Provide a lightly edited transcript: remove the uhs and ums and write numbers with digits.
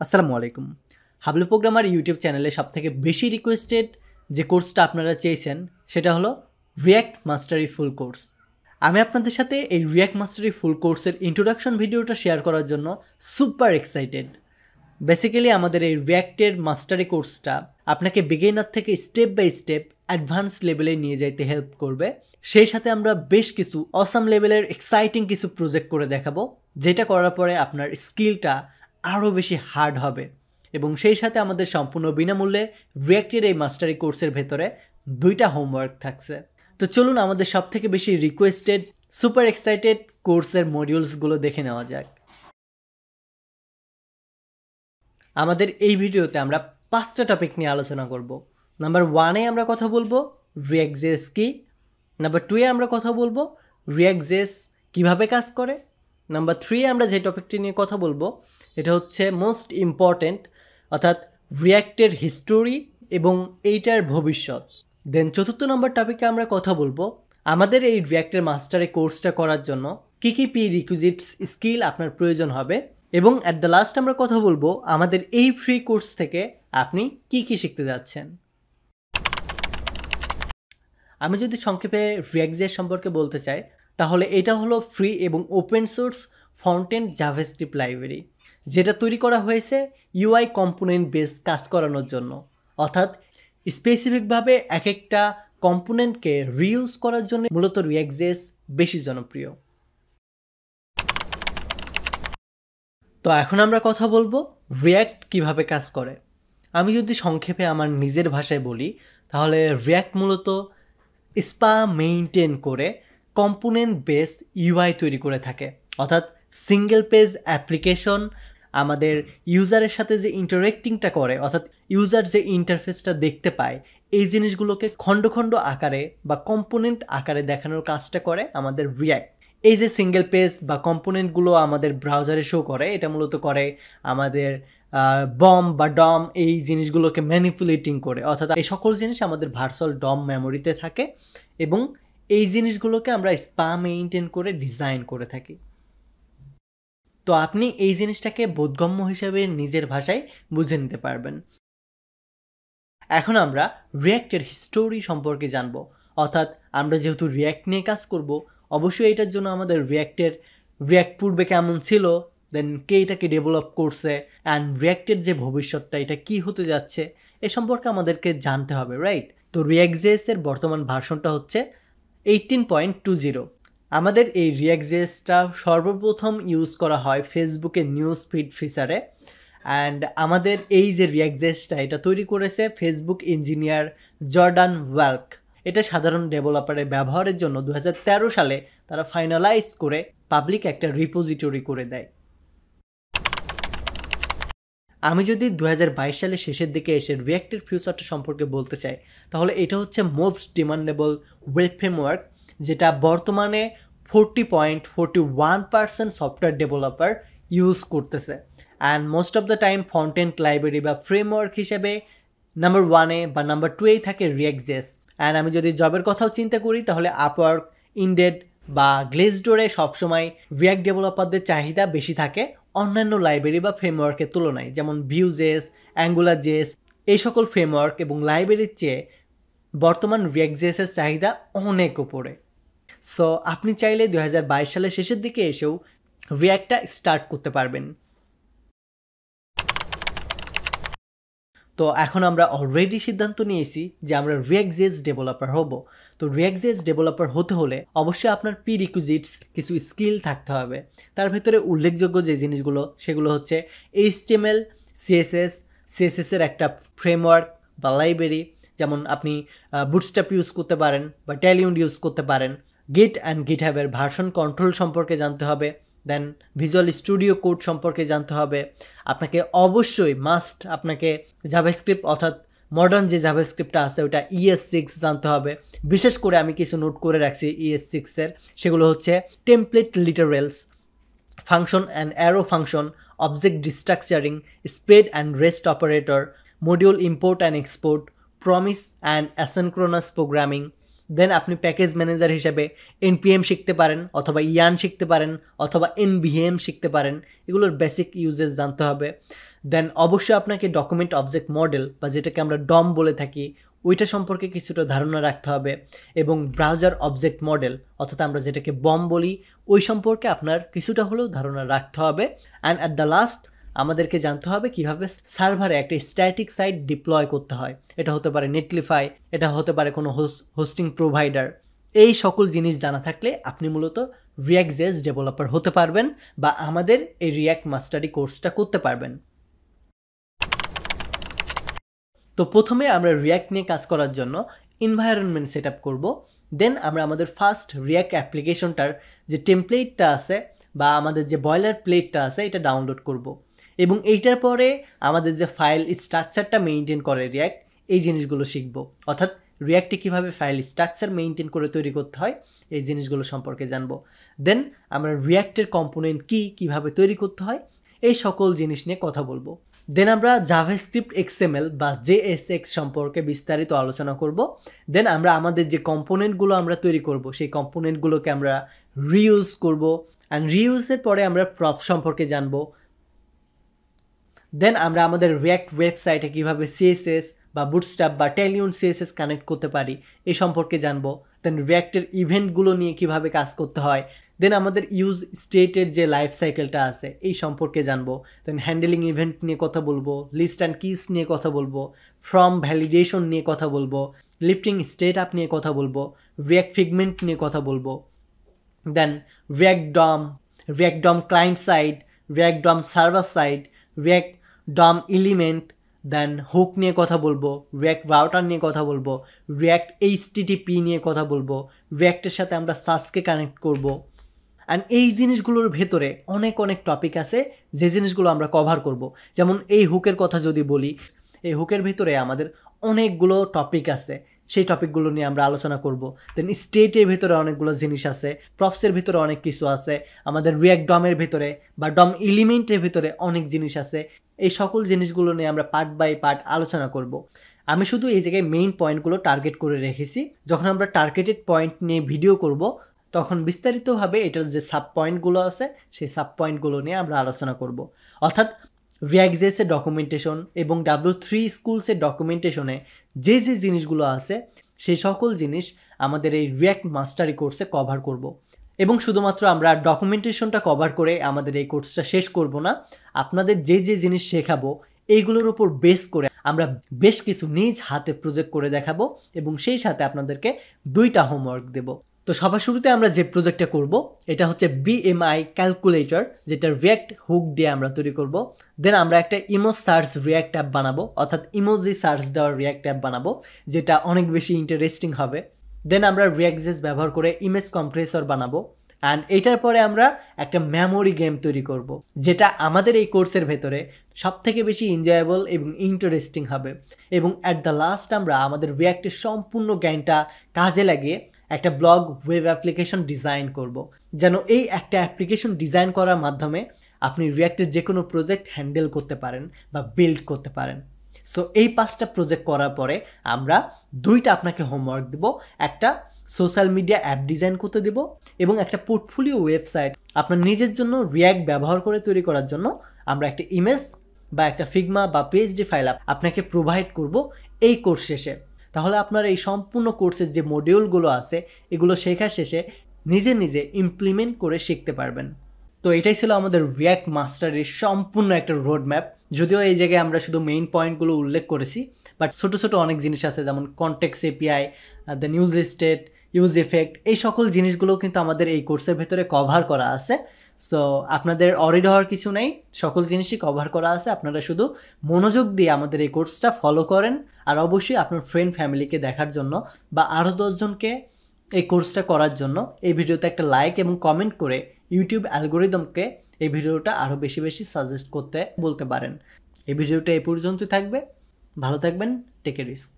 আসসালামু আলাইকুম। Hablu programmer YouTube চ্যানেলে সবথেকে বেশি রিকোয়েস্টেড যে কোর্সটা আপনারা চেয়েছেন সেটা হলো রিয়্যাক্ট মাস্টারি ফুল কোর্স। আমি আপনাদের সাথে এই রিয়্যাক্ট মাস্টারি ফুল কোর্সের ইন্ট্রোডাকশন ভিডিওটা শেয়ার করার জন্য সুপার এক্সাইটেড। বেসিক্যালি আমাদের এই রিয়্যাক্টের মাস্টারি কোর্সটা আপনাকে বিগিনার থেকে স্টেপ বাই স্টেপ অ্যাডভান্স লেভেলে নিয়ে যাইতে হেল্প করবে। সেই সাথে আমরা বেশ কিছু অসাম লেভেলের এক্সাইটিং কিছু প্রজেক্ট করে দেখাবো, যেটা করার পরে আপনার স্কিলটা আরও বেশি হার্ড হবে। এবং সেই সাথে আমাদের সম্পূর্ণ বিনামূল্যে রিয়্যাক্টের এই মাস্টারি কোর্সের ভেতরে 2টা হোমওয়ার্ক থাকছে। তো চলুন আমাদের সবথেকে বেশি রিকোয়েস্টেড সুপার এক্সাইটেড কোর্সের মডিউলসগুলো দেখে নেওয়া যাক। আমাদের এই ভিডিওতে আমরা 5টা টপিক নিয়ে আলোচনা করব। নাম্বার 1-এ আমরা কথা বলবো রিয়্যাক্ট জেএস কি। নাম্বার 2-এ আমরা কথা বলবো রিয়্যাক্ট জেএস কীভাবে কাজ করে। নাম্বার 3-এ আমরা যে টপিকটি নিয়ে কথা বলবো এটা হচ্ছে মোস্ট ইম্পর্ট্যান্ট, অর্থাৎ রিয়্যাক্টের হিস্টোরি এবং এইটার ভবিষ্যৎ। দেন 4র্থ নম্বর টপিকে আমরা কথা বলবো আমাদের এই রিয়্যাক্টের মাস্টারে কোর্সটা করার জন্য কী কী প্রিরিকুইজিটস স্কিল আপনার প্রয়োজন হবে। এবং অ্যাট দ্য লাস্ট আমরা কথা বলবো আমাদের এই ফ্রি কোর্স থেকে আপনি কি কি শিখতে যাচ্ছেন। আমি যদি সংক্ষেপে রিয়্যাক্ট জেএস সম্পর্কে বলতে চাই তাহলে এটা হলো ফ্রি এবং ওপেন সোর্স ফ্রন্টেন্ড জাভাস্ক্রিপ্ট লাইব্রেরি, যেটা তৈরি করা হয়েছে ইউআই কম্পোনেন্ট বেস কাজ করানোর জন্য। অর্থাৎ স্পেসিফিকভাবে এক একটা কম্পোনেন্টকে রিইউজ করার জন্য মূলত রিয়্যাক্ট জেএস বেশি জনপ্রিয়। তো এখন আমরা কথা বলবো রিয়্যাক্ট কিভাবে কাজ করে। আমি যদি সংক্ষেপে আমার নিজের ভাষায় বলি তাহলে রিয়্যাক্ট মূলত স্পা মেইনটেন করে কম্পোনেন্ট বেস ইউআই তৈরি করে থাকে। অর্থাৎ সিঙ্গেল পেজ অ্যাপ্লিকেশন আমাদের ইউজারের সাথে যে ইন্টারেক্টিংটা করে, অর্থাৎ ইউজার যে ইন্টারফেসটা দেখতে পায়, এই জিনিসগুলোকে খণ্ড খণ্ড আকারে বা কম্পোনেন্ট আকারে দেখানোর কাজটা করে আমাদের রিয়্যাক্ট। এই যে সিঙ্গেল পেজ বা কম্পোনেন্টগুলো আমাদের ব্রাউজারে শো করে, এটা মূলত করে আমাদের বম বা ডম এই জিনিসগুলোকে ম্যানিপুলেটিং করে। অর্থাৎ এই সকল জিনিস আমাদের ভার্চুয়াল ডম মেমোরিতে থাকে এবং এই জিনিসগুলোকে আমরা স্পা মেইনটেন করে ডিজাইন করে থাকি। তো আপনি এই জিনিসটাকে বোধগম্য হিসেবে নিজের ভাষায় বুঝে নিতে পারবেন। এখন আমরা রিয়্যাক্টের হিস্টোরি সম্পর্কে জানবো। অর্থাৎ আমরা যেহেতু রিয়্যাক্ট নিয়ে কাজ করব, অবশ্যই এটার জন্য আমাদের রিয়্যাক্ট পূর্বে কেমন ছিল, দেন কে এটাকে ডেভেলপ করছে, অ্যান্ড রিয়্যাক্টের যে ভবিষ্যৎটা এটা কি হতে যাচ্ছে এ সম্পর্কে আমাদেরকে জানতে হবে, রাইট? তো রিয়্যাক্ট জেএসের বর্তমান ভার্সনটা হচ্ছে 18.20। আমাদের এই রিয়্যাক্ট জেএসটা সর্বপ্রথম ইউজ করা হয় ফেসবুকের নিউজ ফিড ফিচারে। অ্যান্ড আমাদের এই যে রিয়্যাক্ট জেএসটা এটা তৈরি করেছে ফেসবুক ইঞ্জিনিয়ার জর্ডান ওয়েলক। এটা সাধারণ ডেভেলপারের ব্যবহারের জন্য 2013 সালে তারা ফাইনালাইজ করে পাবলিক একটা রিপোজিটরি করে দেয়। আমি যদি 2022 সালের শেষের দিকে এসে রিয়্যাক্টের ফিউচারটা সম্পর্কে বলতে চাই তাহলে এটা হচ্ছে মোস্ট ডিমান্ডেবল ওয়েব ফ্রেমওয়ার্ক, যেটা বর্তমানে 40.41% সফটওয়্যার ডেভেলপার ইউজ করতেছে। And most of the time frontend library বা ফ্রেমওয়ার্ক হিসেবে নাম্বার 1-এ বা নাম্বার 2-এই থাকে রিয়্যাক্ট জেএস। অ্যান্ড আমি যদি জবের কথাও চিন্তা করি তাহলে আপওয়ার্ক, ইনডেড বা গ্লেজডোরে সবসময় রিয়্যাক্ট ডেভেলপারদের চাহিদা বেশি থাকে অন্যান্য লাইব্রেরি বা ফ্রেমওয়ার্কের তুলনায়। যেমন ভিউজেস, অ্যাঙ্গুলার জেএস এই সকল ফ্রেমওয়ার্ক এবং লাইব্রেরির চেয়ে বর্তমান রিয়্যাক্ট জেএসের চাহিদা অনেক উপরে। সো আপনি চাইলে 2022 সালের শেষের দিকে এসেও রিয়্যাক্টটা স্টার্ট করতে পারবেন। তো এখন আমরা অলরেডি সিদ্ধান্ত নিয়েছি যে আমরা রিয়্যাক্ট জেএস ডেভেলপার হব। তো রিয়্যাক্ট জেএস ডেভেলপার হতে হলে অবশ্যই আপনার প্রিরিকুইজিটস কিছু স্কিল থাকতে হবে। তার ভিতরে উল্লেখযোগ্য যে জিনিসগুলো সেগুলো হচ্ছে HTML, CSS-এর একটা ফ্রেমওয়ার্ক বা লাইব্রেরি, যেমন আপনি বুটস্ট্র্যাপ ইউজ করতে পারেন বা টেলিউন্ড ইউজ করতে পারেন। গিট অ্যান্ড গিটহাবের ভার্সন কন্ট্রোল সম্পর্কে জানতে হবে। দেন ভিজুয়াল স্টুডিও কোড সম্পর্কে জানতে হবে। আপনাকে অবশ্যই আপনাকে জাভাস্ক্রিপ্ট অর্থাৎ মডার্ন যে জাভাস্ক্রিপ্টটা আছে ওটা ES6 জানতে হবে। বিশেষ করে আমি কিছু নোট করে রাখছি ES6-এর, সেগুলো হচ্ছে template literals, function and arrow function, object destructuring, spread and rest operator, module import and export, promise and asynchronous programming. Then আপনি প্যাকেজ ম্যানেজার হিসেবে NPM শিখতে পারেন, অথবা ইয়ার্ন শিখতে পারেন, অথবা NVM শিখতে পারেন। এগুলোর বেসিক ইউজেস জানতে হবে। দেন অবশ্যই আপনাকে ডকুমেন্ট অবজেক্ট মডেল বা যেটাকে আমরা ডম বলে থাকি ওইটা সম্পর্কে কিছুটা ধারণা রাখতে হবে, এবং ব্রাউজার অবজেক্ট মডেল অর্থাৎ আমরা যেটাকে বম বলি ওই সম্পর্কে আপনার কিছুটা হলেও ধারণা রাখতে হবে। অ্যান্ড অ্যাট দ্য লাস্ট আমাদেরকে জানতে হবে কিভাবে সার্ভারে একটা স্ট্যাটিক সাইট ডিপ্লয় করতে হয়। এটা হতে পারে নেটলিফাই, এটা হতে পারে কোনো হোস্টিং প্রোভাইডার। এই সকল জিনিস জানা থাকলে আপনি মূলত রিয়্যাক্ট জেএস ডেভেলপার হতে পারবেন বা আমাদের এই রিয়্যাক্ট মাস্টারি কোর্সটা করতে পারবেন। তো প্রথমে আমরা রিয়্যাক্ট নিয়ে কাজ করার জন্য এনভায়রনমেন্ট সেট আপ করবো। দেন আমরা আমাদের ফার্স্ট রিয়্যাক্ট অ্যাপ্লিকেশনটার যে টেমপ্লেটটা আছে বা আমাদের যে বয়লার প্লেটটা আছে এটা ডাউনলোড করব, এবং এইটার পরে আমাদের যে ফাইল স্ট্রাকচারটা মেনটেন করে রিয়্যাক্ট এই জিনিসগুলো শিখব, অর্থাৎ রিয়্যাক্টে কীভাবে ফাইল স্ট্রাকচার মেনটেন করে তৈরি করতে হয় এই জিনিসগুলো সম্পর্কে জানবো। দেন আমরা রিয়্যাক্টের কম্পোনেন্ট কীভাবে তৈরি করতে হয় এই সকল জিনিস নিয়ে কথা বলবো। দেন আমরা জাভাস্ক্রিপ্ট এক্সএমএল বা জেএসএক্স সম্পর্কে বিস্তারিত আলোচনা করব। দেন আমরা আমাদের যে কম্পোনেন্টগুলো আমরা তৈরি করব সেই কম্পোনেন্টগুলোকে আমরা রিইউজ করব, অ্যান্ড রিইউজের পরে আমরা প্রপ সম্পর্কে জানবো। দেন আমরা আমাদের রিয়্যাক্ট ওয়েবসাইটে কীভাবে সিএসএস বা বুটস্ট্র্যাপ বা টেলিউন সিএসএস কানেক্ট করতে পারি এই সম্পর্কে জানবো। দেন রিয়্যাক্টের ইভেন্টগুলো নিয়ে কিভাবে কাজ করতে হয়। দেন আমাদের ইউজ স্টেটের যে লাইফ সাইকেলটা আছে এই সম্পর্কে জানবো। দেন হ্যান্ডেলিং ইভেন্ট নিয়ে কথা বলবো, লিস্ট অ্যান্ড কিস নিয়ে কথা বলবো, ফ্রম ভ্যালিডেশন নিয়ে কথা বলবো, লিফটিং স্টেট আপ নিয়ে কথা বলবো, রিয়্যাক্ট ফিগমেন্ট নিয়ে কথা বলবো। Then React DOM client side, React DOM server side, React DOM element, then hook নিয়ে কথা বলবো, রিয়্যাক্ট রাউটার নিয়ে কথা বলবো, রিয়্যাক্ট এইচটিটিপি নিয়ে কথা বলবো, রিয়্যাক্টের সাথে আমরা সাসকে কানেক্ট করব। অ্যান্ড এই জিনিসগুলোর ভেতরে অনেক টপিক আছে যে জিনিসগুলো আমরা কভার করব। যেমন এই হুকের কথা যদি বলি, এই হুকের ভিতরে আমাদের অনেকগুলো টপিক আছে, সেই টপিকগুলো নিয়ে আমরা আলোচনা করব। দেন স্টেটের ভিতরে অনেকগুলো জিনিস আছে, প্রপসের ভিতরে অনেক কিছু আছে, আমাদের রিয়্যাক্ট ডমের ভিতরে বা ডম এলিমেন্টের ভিতরে অনেক জিনিস আছে। এই সকল জিনিসগুলো নিয়ে আমরা পার্ট বাই পার্ট আলোচনা করব। আমি শুধু এই জায়গায় মেইন পয়েন্টগুলো টার্গেট করে রেখেছি। যখন আমরা টার্গেটেড পয়েন্ট নিয়ে ভিডিও করব তখন বিস্তারিতভাবে এটার যে সাব পয়েন্টগুলো আছে সেই সাব পয়েন্টগুলো নিয়ে আমরা আলোচনা করব। অর্থাৎ রিয়্যাক্ট জেএসের ডকুমেন্টেশন এবং W3 স্কুলসের ডকুমেন্টেশনে যে জিনিসগুলো আছে সেই সকল জিনিস আমাদের এই রিয়্যাক্ট মাস্টারি কোর্সে কভার করব। এবং শুধুমাত্র আমরা ডকুমেন্টেশনটা কভার করে আমাদের এই কোর্সটা শেষ করব না, আপনাদের যে জিনিস শেখাবো এইগুলোর উপর বেস করে আমরা বেশ কিছু নিজ হাতে প্রজেক্ট করে দেখাবো এবং সেই সাথে আপনাদেরকে 2টা হোমওয়ার্ক দেব। তো সবার শুরুতে আমরা যে প্রজেক্টটা করব এটা হচ্ছে BMI ক্যালকুলেটর, যেটা রিয়্যাক্ট হুক দিয়ে আমরা তৈরি করব। দেন আমরা একটা ইমোজ সার্চ রিয়্যাক্ট অ্যাপ বানাবো, অর্থাৎ ইমোজি সার্চ দেওয়ার রিয়্যাক্ট অ্যাপ বানাবো, যেটা অনেক বেশি ইন্টারেস্টিং হবে। দেন আমরা রিয়্যাক্ট জেএস ব্যবহার করে ইমেজ কম্প্রেসর বানাবো, অ্যান্ড এটার পরে আমরা একটা মেমোরি গেম তৈরি করব, যেটা আমাদের এই কোর্সের ভেতরে সবথেকে বেশি এনজয়েবল এবং ইন্টারেস্টিং হবে। এবং অ্যাট দ্য লাস্ট আমরা আমাদের রিয়্যাক্টের সম্পূর্ণ জ্ঞানটা কাজে লাগিয়ে একটা ব্লগ ওয়েব অ্যাপ্লিকেশন ডিজাইন করব, যেন এই একটা অ্যাপ্লিকেশন ডিজাইন করার মাধ্যমে আপনি রিয়্যাক্টের যে কোনো প্রজেক্ট হ্যান্ডেল করতে পারেন বা বিল্ড করতে পারেন। সো এই 5টা প্রজেক্ট করার পরে আমরা 2টা আপনাকে হোমওয়ার্ক দেব, একটা সোশ্যাল মিডিয়া অ্যাপ ডিজাইন করতে দেব এবং একটা পোর্টফোলিও ওয়েবসাইট আপনার নিজের জন্য রিয়্যাক্ট ব্যবহার করে তৈরি করার জন্য আমরা একটা ইমেজ বা একটা ফিগমা বা পিএইচডি ফাইল আপনাকে প্রোভাইড করব এই কোর্স শেষে। তাহলে আপনার এই সম্পূর্ণ কোর্সের যে মডিউলগুলো আছে এগুলো শেখা শেষে নিজে ইমপ্লিমেন্ট করে শিখতে পারবেন। তো এটাই ছিল আমাদের রিয়্যাক্ট মাস্টারের সম্পূর্ণ একটা রোড ম্যাপ। যদিও এই জায়গায় আমরা শুধু মেইন পয়েন্টগুলো উল্লেখ করেছি, বাট ছোট অনেক জিনিস আছে, যেমন context API, then use state, use effect, এই সকল জিনিসগুলোও কিন্তু আমাদের এই কোর্সের ভেতরে কভার করা আছে। সো আপনাদের অরিড হওয়ার কিছু নেই, সকল জিনিসই কভার করা আছে। আপনারা শুধু মনোযোগ দিয়ে আমাদের এই কোর্সটা ফলো করেন, আর অবশ্যই আপনার ফ্রেন্ড ফ্যামিলিকে দেখার জন্য বা আরও 10 জনকে এই কোর্সটা করার জন্য এই ভিডিওতে একটা লাইক এবং কমেন্ট করে ইউটিউব অ্যালগোরিদমকে এই ভিডিওটা আরও বেশি সাজেস্ট করতে বলতে পারেন। এই ভিডিওটা এই পর্যন্তই থাকবে। ভালো থাকবেন, টেক এ রিস্ক।